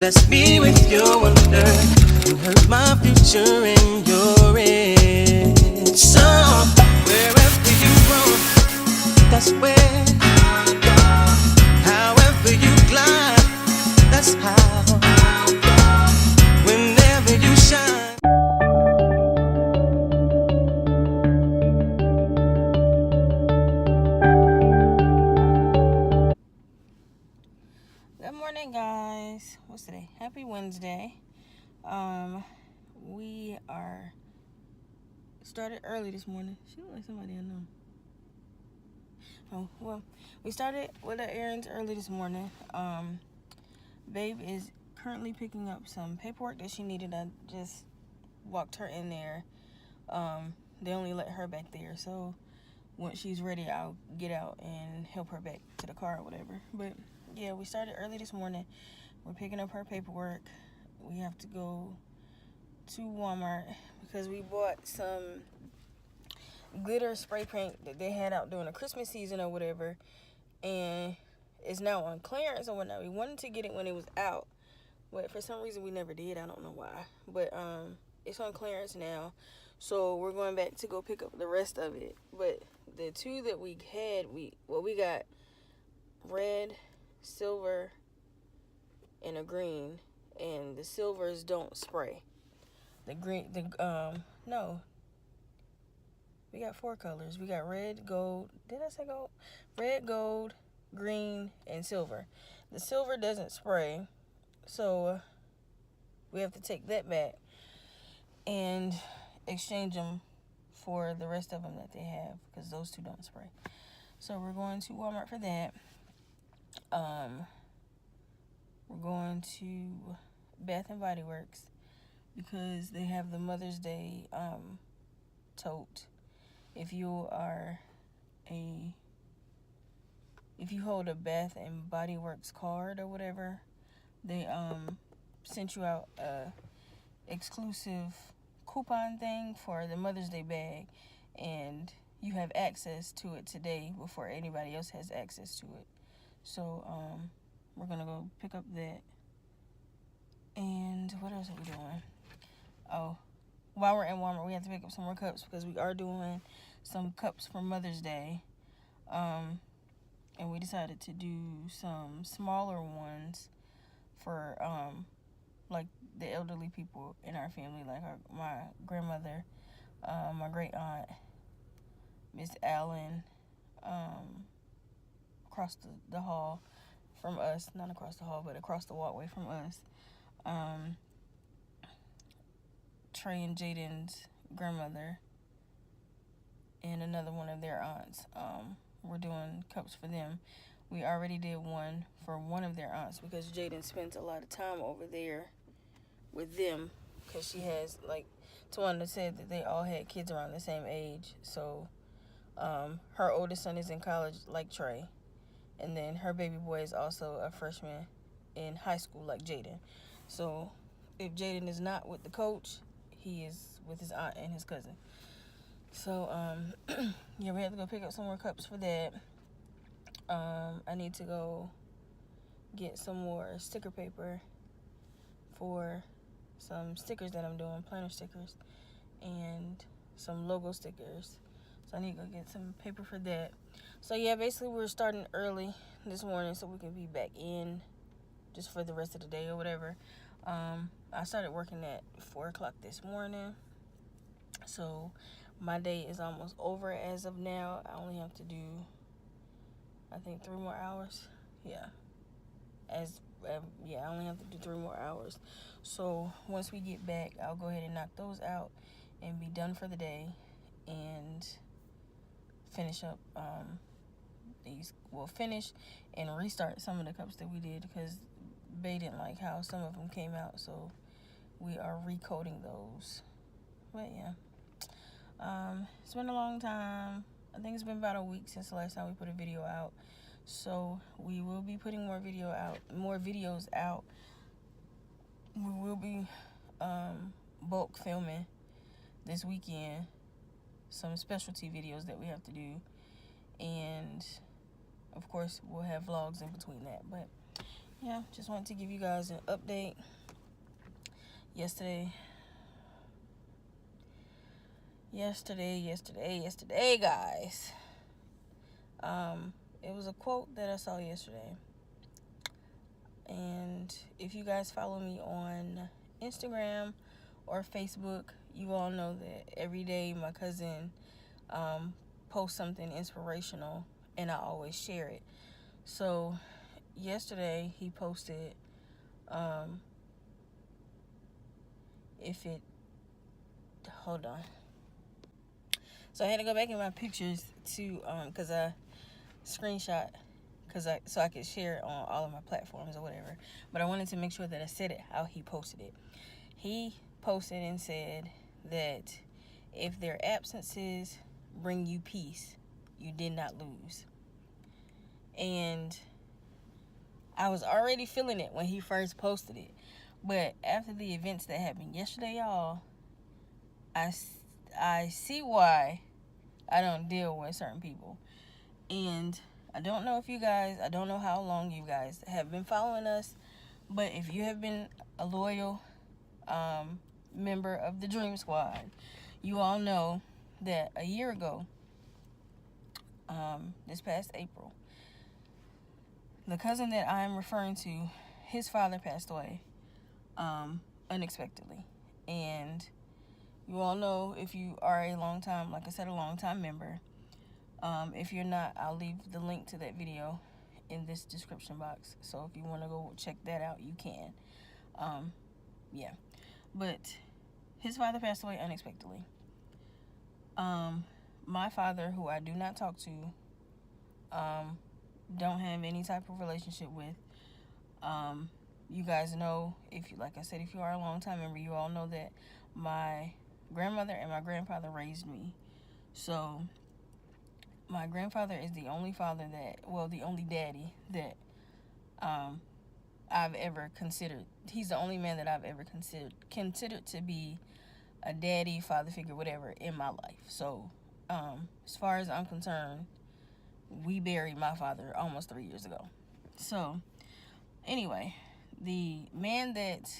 Bless me with your wonder. You hurt my future in your end. So wherever you roam, that's where I'll go. However you glide, that's how I'll go. Whenever you shine. Good morning, guys. What's today? Happy Wednesday. We are started early this morning. She look like somebody I know. Oh, well, we started with our errands early this morning. Babe is currently picking up some paperwork that she needed. I just walked her in there. They only let her back there, so once she's ready, I'll get out and help her back to the car or whatever. But yeah, we started early this morning. We're picking up her paperwork. We have to go to Walmart because we bought some glitter spray paint that they had out during the Christmas season or whatever, and it's now on clearance or whatnot. We wanted to get it when it was out, but for some reason we never did. I don't know why, but it's on clearance now, so we're going back to go pick up the rest of it. But the two that we had, we got red, silver, and a green, and the silvers don't spray. The green, no. We got 4 colors. We got red, gold. Did I say gold? Red, gold, green, and silver. The silver doesn't spray, so we have to take that back and exchange them for the rest of them that they have, because those two don't spray. So we're going to Walmart for that. We're going to Bath and Body Works because they have the Mother's Day tote. If you hold a Bath and Body Works card or whatever, they sent you out a exclusive coupon thing for the Mother's Day bag, and you have access to it today before anybody else has access to it. So we're gonna go pick up that. And what else are we doing? Oh, while we're in Walmart, we have to pick up some more cups because we are doing some cups for Mother's Day. And we decided to do some smaller ones for like the elderly people in our family, like my grandmother, my great aunt, Miss Allen, across the hall from us, not across the hall, but across the walkway from us. Trey and Jaden's grandmother and another one of their aunts. We're doing cups for them. We already did one for one of their aunts because Jaden spends a lot of time over there with them because she has, like, Tawana said that they all had kids around the same age. So her oldest son is in college like Trey, and then her baby boy is also a freshman in high school like Jaden. So if Jaden is not with the coach, he is with his aunt and his cousin. So yeah, we have to go pick up some more cups for that. I need to go get some more sticker paper for some stickers that I'm doing, planner stickers, and some logo stickers. So I need to go get some paper for that. So yeah, basically we're starting early this morning so we can be back in just for the rest of the day or whatever. I started working at 4 o'clock this morning, so my day is almost over as of now. I only have to do, I think, 3 more hours. Yeah. I only have to do 3 more hours. So once we get back, I'll go ahead and knock those out and be done for the day and finish up finish and restart some of the cups that we did because Bay didn't like how some of them came out, so we are recoding those. But yeah, it's been a long time. I think it's been about a week since the last time we put a video out, so we will be putting more videos out. We will be bulk filming this weekend some specialty videos that we have to do, and of course we'll have vlogs in between that. But yeah, just wanted to give you guys an update. Yesterday, guys. It was a quote that I saw yesterday. And if you guys follow me on Instagram or Facebook, you all know that every day my cousin posts something inspirational and I always share it. So yesterday he posted, hold on. So I had to go back in my pictures to, cause I screenshot, so I could share it on all of my platforms or whatever. But I wanted to make sure that I said it how he posted it. He posted and said that if their absences bring you peace, you did not lose. And I was already feeling it when he first posted it. But after the events that happened yesterday, y'all, I see why I don't deal with certain people. And I don't know how long you guys have been following us, but if you have been a loyal member of the Dream Squad, you all know that a year ago, this past April, the cousin that I'm referring to, his father passed away unexpectedly. And you all know, if you are a long time member, if you're not, I'll leave the link to that video in this description box. So if you want to go check that out, you can. Yeah. But his father passed away unexpectedly. My father, who I do not talk to, don't have any type of relationship with. You guys know, if you are a long time member, you all know that my grandmother and my grandfather raised me. So my grandfather is the only daddy that I've ever considered. He's the only man that I've ever considered to be a daddy, father figure, whatever, in my life. So as far as I'm concerned, we buried my father almost 3 years ago. So anyway, the man that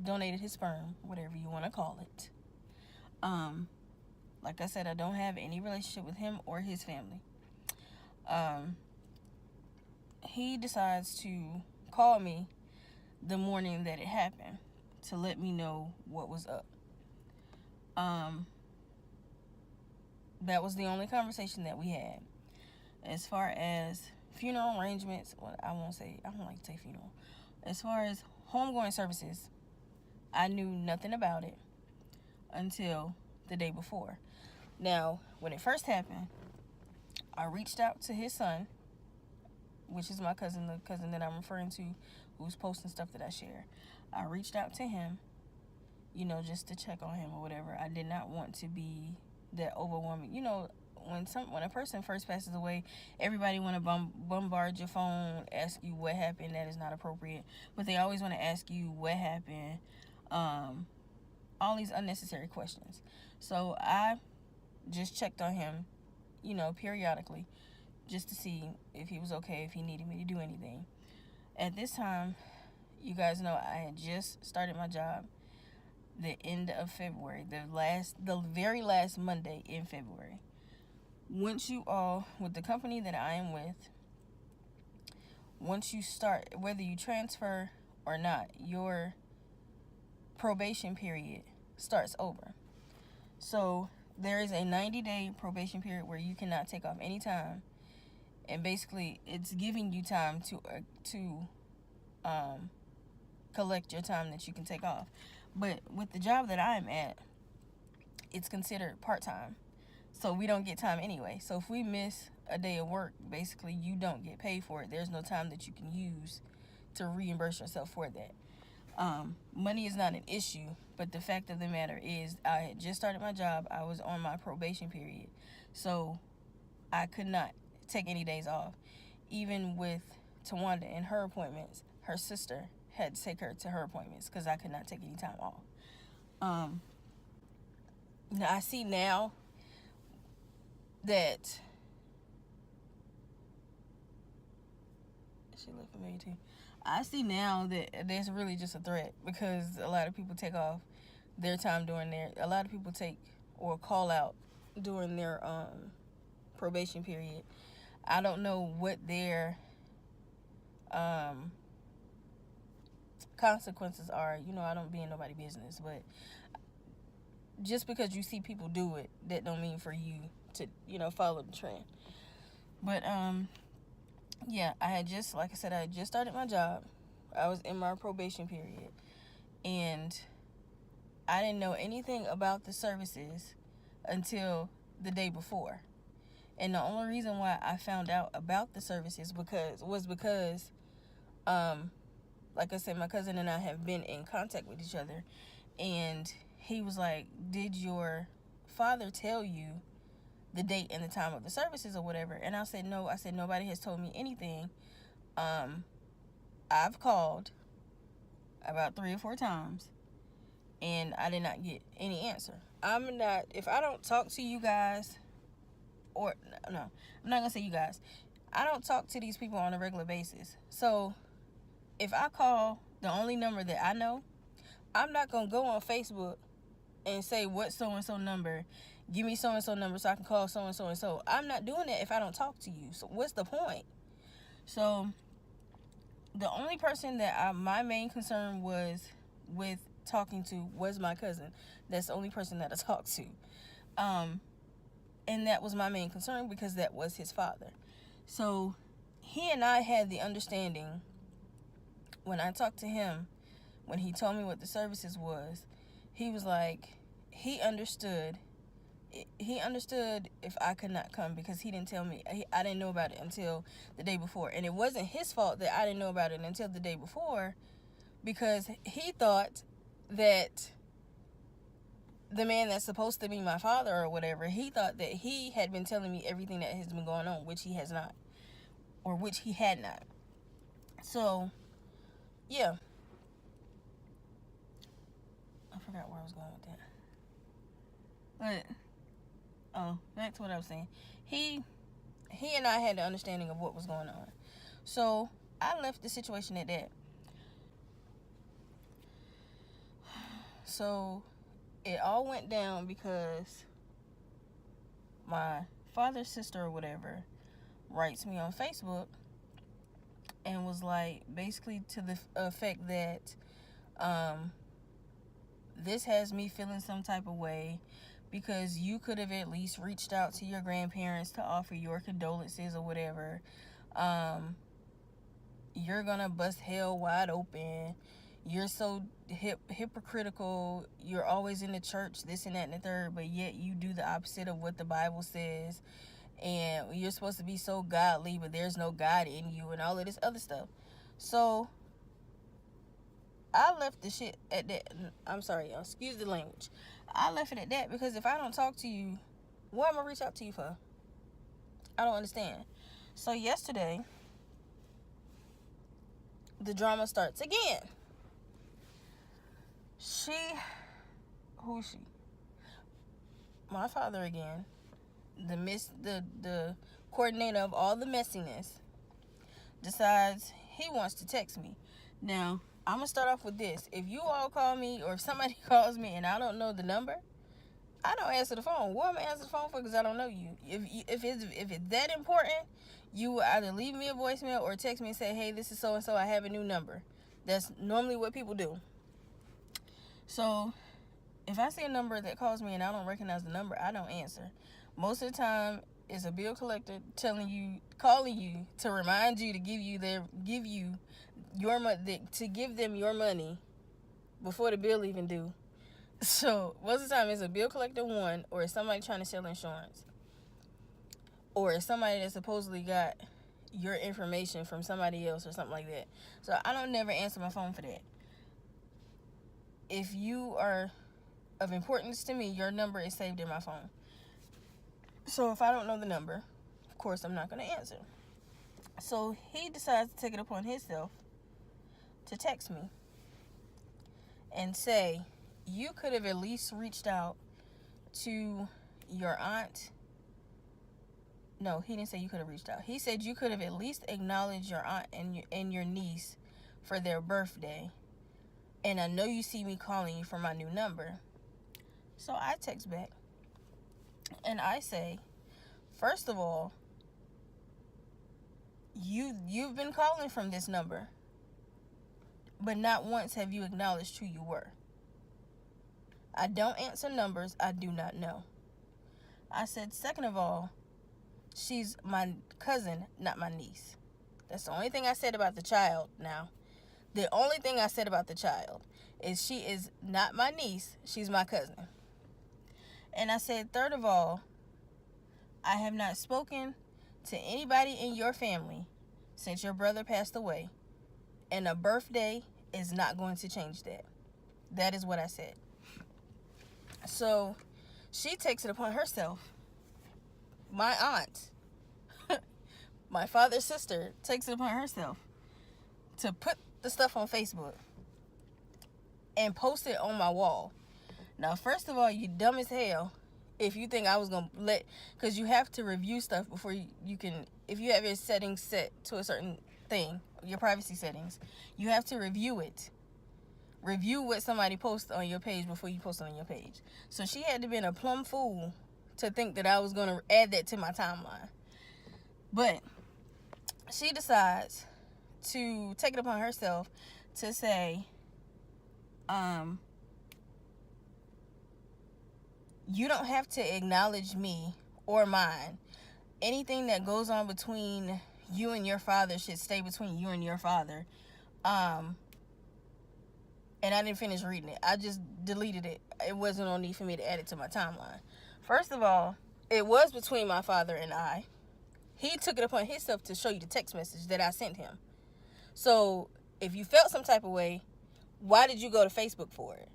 donated his sperm, whatever you want to call it, like I said, I don't have any relationship with him or his family. He decides to call me the morning that it happened to let me know what was up. That was the only conversation that we had. As far as funeral arrangements, I don't like to say funeral. As far as homegoing services, I knew nothing about it until the day before. Now, when it first happened, I reached out to his son, which is my cousin, the cousin that I'm referring to, who's posting stuff that I share. I reached out to him, just to check on him or whatever. I did not want to be that overwhelming. When a person first passes away, everybody want to bombard your phone, ask you what happened. That is not appropriate. But they always want to ask you what happened. All these unnecessary questions. So I just checked on him, periodically, just to see if he was okay, if he needed me to do anything. At this time, you guys know I had just started my job the end of February, the very last Monday in February. Once with the company that I am with, once you start, whether you transfer or not, your probation period starts over. So there is a 90-day probation period where you cannot take off any time, and basically it's giving you time to collect your time that you can take off. But with the job that I'm at, it's considered part-time, so we don't get time anyway. So if we miss a day of work, basically you don't get paid for it. There's no time that you can use to reimburse yourself for that. Money is not an issue, but the fact of the matter is I had just started my job. I was on my probation period, so I could not take any days off. Even with Tawanda and her appointments, her sister had to take her to her appointments because I could not take any time off. Now I see now that shit look familiar too. I see now that that's really just a threat because a lot of people take off their time during a lot of people take or call out during their probation period. I don't know what their consequences are. You know, I don't be in nobody's business, but just because you see people do it, that don't mean for you to, you know, follow the trend. But yeah, I had just started my job. I was in my probation period, and I didn't know anything about the services until the day before. And the only reason why I found out about the services was because like I said, my cousin and I have been in contact with each other, and he was like, did your father tell you the date and the time of the services or whatever? And I said, no. I said, nobody has told me anything. I've called about 3 or 4 times, and I did not get any answer. If I don't talk to you guys, or no, I'm not gonna say you guys. I don't talk to these people on a regular basis. So if I call the only number that I know, I'm not gonna go on Facebook and say, what so-and-so number, give me so-and-so number so I can call so-and-so and so. I'm not doing that if I don't talk to you. So what's the point? So the only person that my main concern was with talking to was my cousin. That's the only person that I talked to. And that was my main concern because that was his father. So he and I had the understanding when I talked to him, when he told me what the services was, he was like, he understood if I could not come because he didn't tell me. I didn't know about it until the day before. And it wasn't his fault that I didn't know about it until the day before, because he thought that the man that's supposed to be my father or whatever, he thought that he had been telling me everything that has been going on, which he has not, or which he had not. So yeah, I forgot where I was going with that. But back to what I was saying. He and I had the understanding of what was going on. So I left the situation at that. So it all went down because my father's sister or whatever writes me on Facebook and was like, basically to the effect that this has me feeling some type of way because you could have at least reached out to your grandparents to offer your condolences or whatever. You're gonna bust hell wide open. You're so hypocritical. You're always in the church, this and that and the third, but yet you do the opposite of what the Bible says. And you're supposed to be so godly, but there's no God in you and all of this other stuff. So I left the shit at that. I'm sorry, y'all. Excuse the language. I left it at that because if I don't talk to you, what am I reach out to you for? I don't understand. So yesterday, the drama starts again. Who is she? My father again. The coordinator of all the messiness decides he wants to text me. Now, I'm going to start off with this. If you all call me or if somebody calls me and I don't know the number, I don't answer the phone. What am I answer the phone for? Because I don't know you. If it's that important, you will either leave me a voicemail or text me and say, hey, this is so-and-so. I have a new number. That's normally what people do. So if I see a number that calls me and I don't recognize the number, I don't answer. Most of the time, it's a bill collector calling you to remind you to give them your money before the bill even due. So most of the time, it's a bill collector, one, or it's somebody trying to sell insurance, or it's somebody that supposedly got your information from somebody else or something like that. So I don't never answer my phone for that. If you are of importance to me, your number is saved in my phone. So if I don't know the number, of course I'm not going to answer. So he decides to take it upon himself to text me and say, you could have at least reached out to your aunt No, he didn't say you could have reached out. He said you could have at least acknowledged your aunt and your niece for their birthday. And I know you see me calling you from my new number. So I text back. And I say, first of all, you've been calling from this number, but not once have you acknowledged who you were. I don't answer numbers I do not know. I said, second of all, she's my cousin, not my niece. That's the only thing I said about the child now. The only thing I said about the child is she is not my niece, she's my cousin. And I said, third of all, I have not spoken to anybody in your family since your brother passed away. And a birthday is not going to change that. That is what I said. So she takes it upon herself. My aunt, my father's sister, takes it upon herself to put the stuff on Facebook and post it on my wall. Now, first of all, you dumb as hell if you think I was going to let, because you have to review stuff before you can, if you have your settings set to a certain thing, your privacy settings, you have to review it. Review what somebody posts on your page before you post it on your page. So she had to be a plumb fool to think that I was going to add that to my timeline. But she decides to take it upon herself to say, you don't have to acknowledge me or mine. Anything that goes on between you and your father should stay between you and your father. And I didn't finish reading it. I just deleted it. It wasn't no need for me to add it to my timeline. First of all, it was between my father and I. He took it upon himself to show you the text message that I sent him. So if you felt some type of way, why did you go to Facebook for it?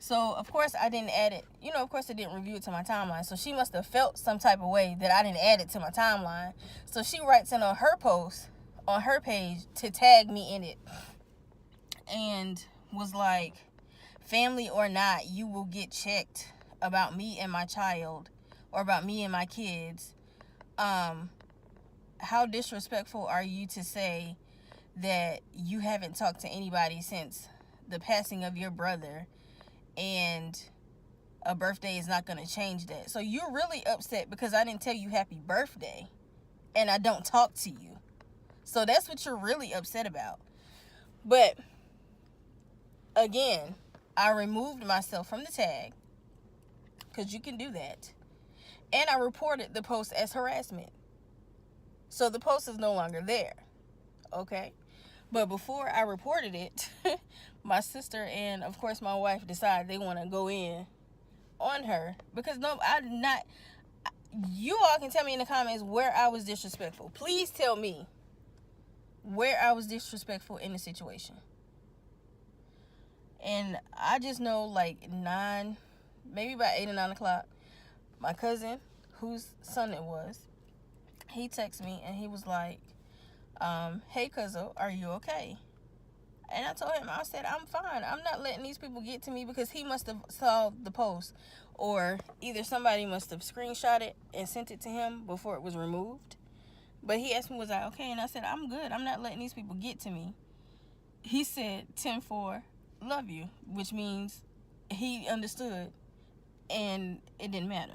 So, of course, I didn't add it. You know, of course, I didn't review it to my timeline. So she must have felt some type of way that I didn't add it to my timeline. So she writes in on her post, on her page, to tag me in it. And was like, family or not, you will get checked about me and my child, or about me and my kids. How disrespectful are you to say that you haven't talked to anybody since the passing of your brother, and a birthday is not going to change that? So you're really upset because I didn't tell you happy birthday and I don't talk to you. So that's what you're really upset about. But again, I removed myself from the tag, because you can do that, and I reported the post as harassment. So the post is no longer there. Okay? But before I reported it, my sister and, of course, my wife decided they want to go in on her. Because, no, I'm not. You all can tell me in the comments where I was disrespectful. Please tell me where I was disrespectful in the situation. And I just know, like, 9, maybe about 8 or 9 o'clock, my cousin, whose son it was, he texted me and he was like, hey, cuzzo, are you okay? And I told him, I said, I'm fine. I'm not letting these people get to me, because he must have saw the post, or either somebody must have screenshot it and sent it to him before it was removed. But he asked me, was I okay? And I said, I'm good. I'm not letting these people get to me. He said, 10-4, love you, which means he understood and it didn't matter.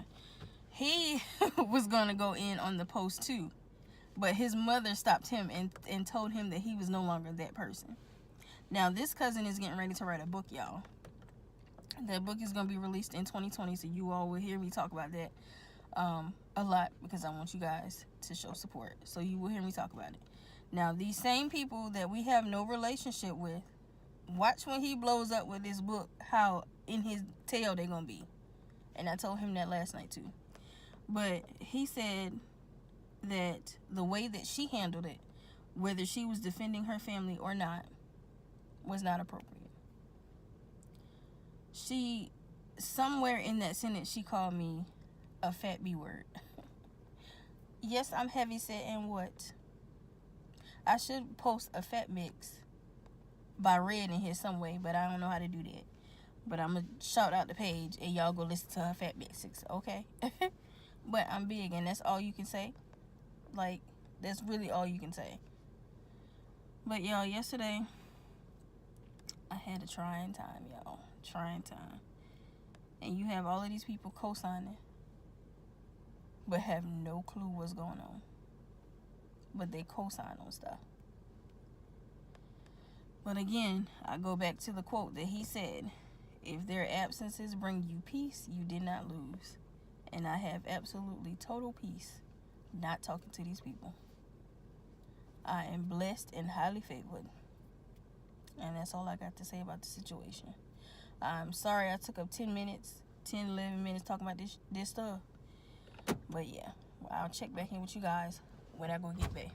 He was going to go in on the post too, but his mother stopped him and told him that he was no longer that person. Now, this cousin is getting ready to write a book, y'all. That book is going to be released in 2020, so you all will hear me talk about that a lot, because I want you guys to show support. So you will hear me talk about it. Now, these same people that we have no relationship with, watch when he blows up with this book, how in his tail they're going to be. And I told him that last night too. But he said that the way that she handled it, whether she was defending her family or not, was not appropriate. She, somewhere in that sentence, she called me a fat B word. Yes, I'm heavy set, and what? I should post a fat mix by Red in here some way, but I don't know how to do that. But I'm going to shout out the page and y'all go listen to her fat mixes, okay? But I'm big, and that's all you can say. Like, that's really all you can say. But y'all, yesterday I had a trying time, y'all. Trying time. And you have all of these people co-signing, but have no clue what's going on. But they co-sign on stuff. But again, I go back to the quote that he said, if their absences bring you peace, you did not lose. And I have absolutely total peace not talking to these people. I am blessed and highly favored. And that's all I got to say about the situation. I'm sorry I took up 10 minutes, 10, 11 minutes talking about this stuff. But yeah, I'll check back in with you guys when I go get back.